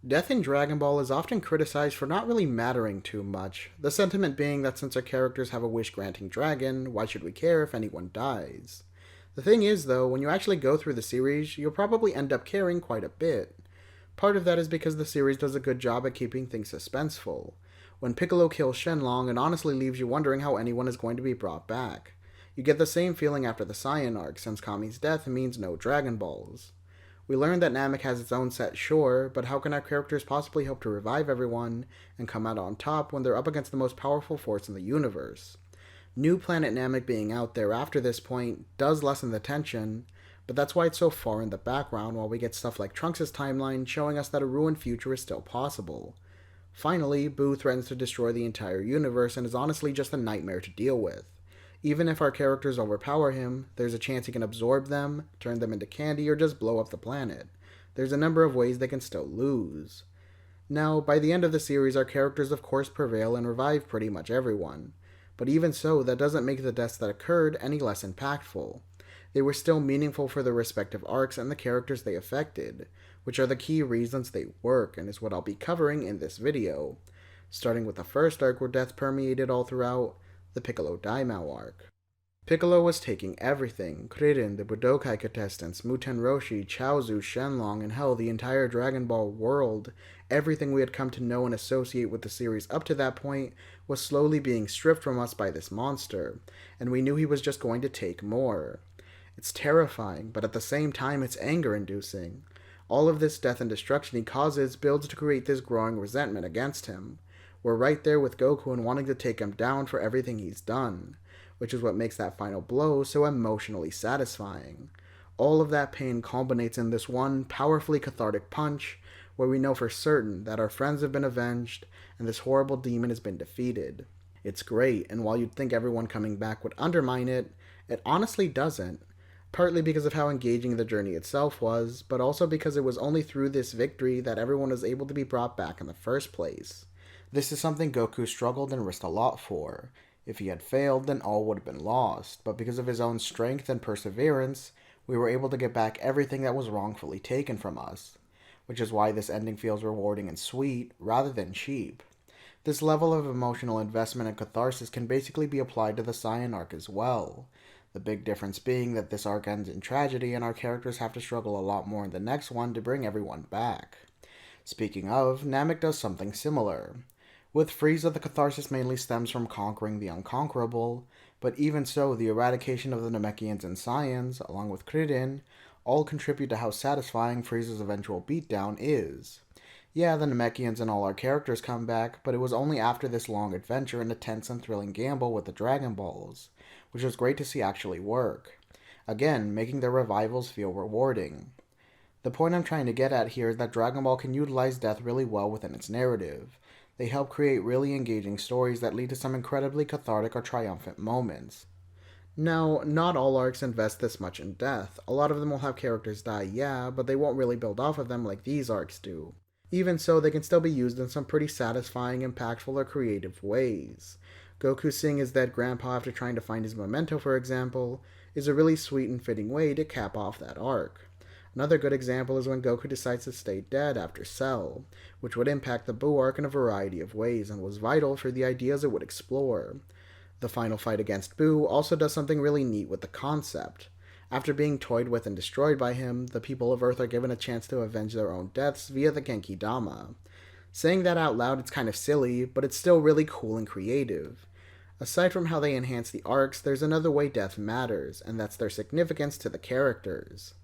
Death in Dragon Ball is often criticized for not really mattering too much, the sentiment being that since our characters have a wish granting dragon, why should we care if anyone dies? The thing is, though, when you actually go through the series, you'll probably end up caring quite a bit. Part of that is because the series does a good job at keeping things suspenseful. When Piccolo kills Shenlong, it honestly leaves you wondering how anyone is going to be brought back. You get the same feeling after the Saiyan arc, since Kami's death means no Dragon Balls. We learned that Namek has its own set, sure, but how can our characters possibly hope to revive everyone and come out on top when they're up against the most powerful force in the universe? New Planet Namek being out there after this point does lessen the tension, but that's why it's so far in the background while we get stuff like Trunks' timeline showing us that a ruined future is still possible. Finally, Boo threatens to destroy the entire universe and is honestly just a nightmare to deal with. Even if our characters overpower him, there's a chance he can absorb them, turn them into candy, or just blow up the planet. There's a number of ways they can still lose. Now, by the end of the series, our characters of course prevail and revive pretty much everyone. But even so, that doesn't make the deaths that occurred any less impactful. They were still meaningful for their respective arcs and the characters they affected, which are the key reasons they work and is what I'll be covering in this video. Starting with the first arc where death permeated all throughout, the Piccolo Daimao arc. Piccolo was taking everything: Krillin, the Budokai contestants, Muten Roshi, Chaozu, Shenlong, and hell, the entire Dragon Ball world. Everything we had come to know and associate with the series up to that point was slowly being stripped from us by this monster, and we knew he was just going to take more. It's terrifying, but at the same time it's anger-inducing. All of this death and destruction he causes builds to create this growing resentment against him. We're right there with Goku and wanting to take him down for everything he's done, which is what makes that final blow so emotionally satisfying. All of that pain culminates in this one powerfully cathartic punch where we know for certain that our friends have been avenged and this horrible demon has been defeated. It's great, and while you'd think everyone coming back would undermine it, it honestly doesn't. Partly because of how engaging the journey itself was, but also because it was only through this victory that everyone was able to be brought back in the first place. This is something Goku struggled and risked a lot for. If he had failed, then all would have been lost, but because of his own strength and perseverance, we were able to get back everything that was wrongfully taken from us. Which is why this ending feels rewarding and sweet, rather than cheap. This level of emotional investment and catharsis can basically be applied to the Saiyan arc as well. The big difference being that this arc ends in tragedy and our characters have to struggle a lot more in the next one to bring everyone back. Speaking of, Namek does something similar. With Frieza, the catharsis mainly stems from conquering the unconquerable, but even so, the eradication of the Namekians and Saiyans, along with Krillin, all contribute to how satisfying Frieza's eventual beatdown is. Yeah, the Namekians and all our characters come back, but it was only after this long adventure and a tense and thrilling gamble with the Dragon Balls, which was great to see actually work. Again, making their revivals feel rewarding. The point I'm trying to get at here is that Dragon Ball can utilize death really well within its narrative. They help create really engaging stories that lead to some incredibly cathartic or triumphant moments. Now, not all arcs invest this much in death. A lot of them will have characters die, yeah, but they won't really build off of them like these arcs do. Even so, they can still be used in some pretty satisfying, impactful, or creative ways. Goku seeing his dead grandpa after trying to find his memento, for example, is a really sweet and fitting way to cap off that arc. Another good example is when Goku decides to stay dead after Cell, which would impact the Buu arc in a variety of ways and was vital for the ideas it would explore. The final fight against Buu also does something really neat with the concept. After being toyed with and destroyed by him, the people of Earth are given a chance to avenge their own deaths via the Genki Dama. Saying that out loud, it's kind of silly, but it's still really cool and creative. Aside from how they enhance the arcs, there's another way death matters, and that's their significance to the characters.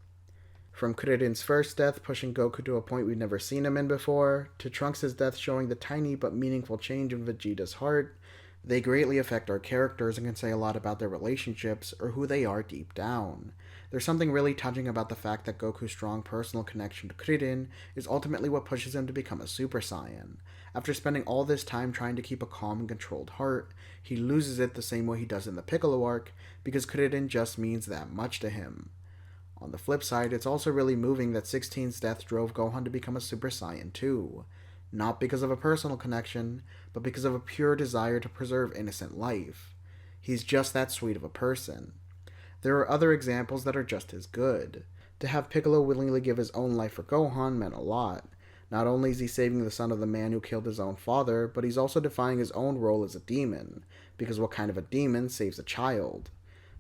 From Kuririn's first death pushing Goku to a point we've never seen him in before, to Trunks' death showing the tiny but meaningful change in Vegeta's heart, they greatly affect our characters and can say a lot about their relationships or who they are deep down. There's something really touching about the fact that Goku's strong personal connection to Krillin is ultimately what pushes him to become a Super Saiyan. After spending all this time trying to keep a calm and controlled heart, he loses it the same way he does in the Piccolo arc because Krillin just means that much to him. On the flip side, it's also really moving that 16's death drove Gohan to become a Super Saiyan too. Not because of a personal connection, but because of a pure desire to preserve innocent life. He's just that sweet of a person. There are other examples that are just as good. To have Piccolo willingly give his own life for Gohan meant a lot. Not only is he saving the son of the man who killed his own father, but he's also defying his own role as a demon, because what kind of a demon saves a child?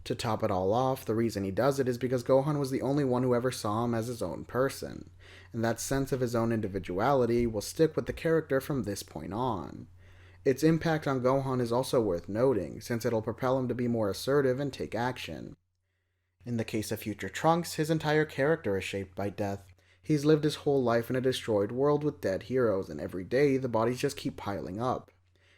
To top it all off, the reason he does it is because Gohan was the only one who ever saw him as his own person, and that sense of his own individuality will stick with the character from this point on. Its impact on Gohan is also worth noting, since it'll propel him to be more assertive and take action. In the case of future Trunks, his entire character is shaped by death. He's lived his whole life in a destroyed world with dead heroes, and every day the bodies just keep piling up.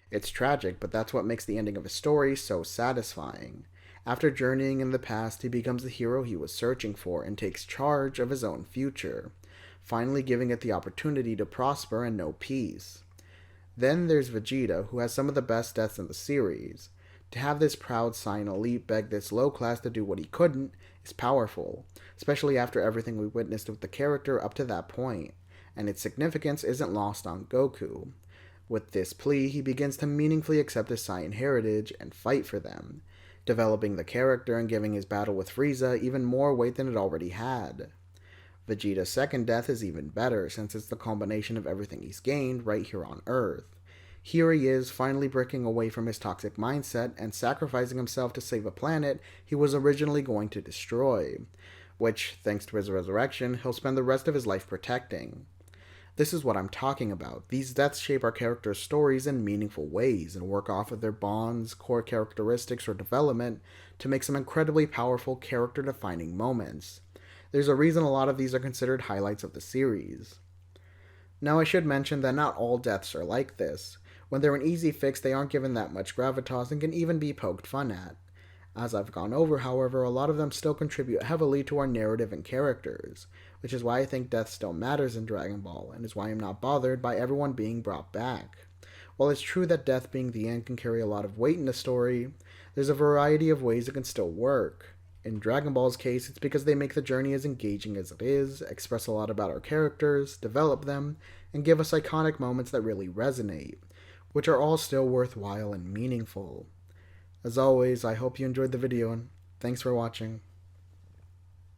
It's tragic, but that's what makes the ending of his story so satisfying. After journeying in the past, he becomes the hero he was searching for and takes charge of his own future, finally giving it the opportunity to prosper and know peace. Then there's Vegeta, who has some of the best deaths in the series. To have this proud Saiyan elite beg this low class to do what he couldn't is powerful, especially after everything we witnessed with the character up to that point, and its significance isn't lost on Goku. With this plea, he begins to meaningfully accept his Saiyan heritage and fight for them, developing the character and giving his battle with Frieza even more weight than it already had. Vegeta's second death is even better, since it's the combination of everything he's gained right here on Earth. Here he is, finally breaking away from his toxic mindset and sacrificing himself to save a planet he was originally going to destroy, which, thanks to his resurrection, he'll spend the rest of his life protecting. This is what I'm talking about. These deaths shape our characters' stories in meaningful ways and work off of their bonds, core characteristics, or development to make some incredibly powerful character-defining moments. There's a reason a lot of these are considered highlights of the series. Now I should mention that not all deaths are like this. When they're an easy fix, they aren't given that much gravitas and can even be poked fun at. As I've gone over, however, a lot of them still contribute heavily to our narrative and characters, which is why I think death still matters in Dragon Ball, and is why I'm not bothered by everyone being brought back. While it's true that death being the end can carry a lot of weight in the story, there's a variety of ways it can still work. In Dragon Ball's case, it's because they make the journey as engaging as it is, express a lot about our characters, develop them, and give us iconic moments that really resonate, which are all still worthwhile and meaningful. As always, I hope you enjoyed the video, and thanks for watching.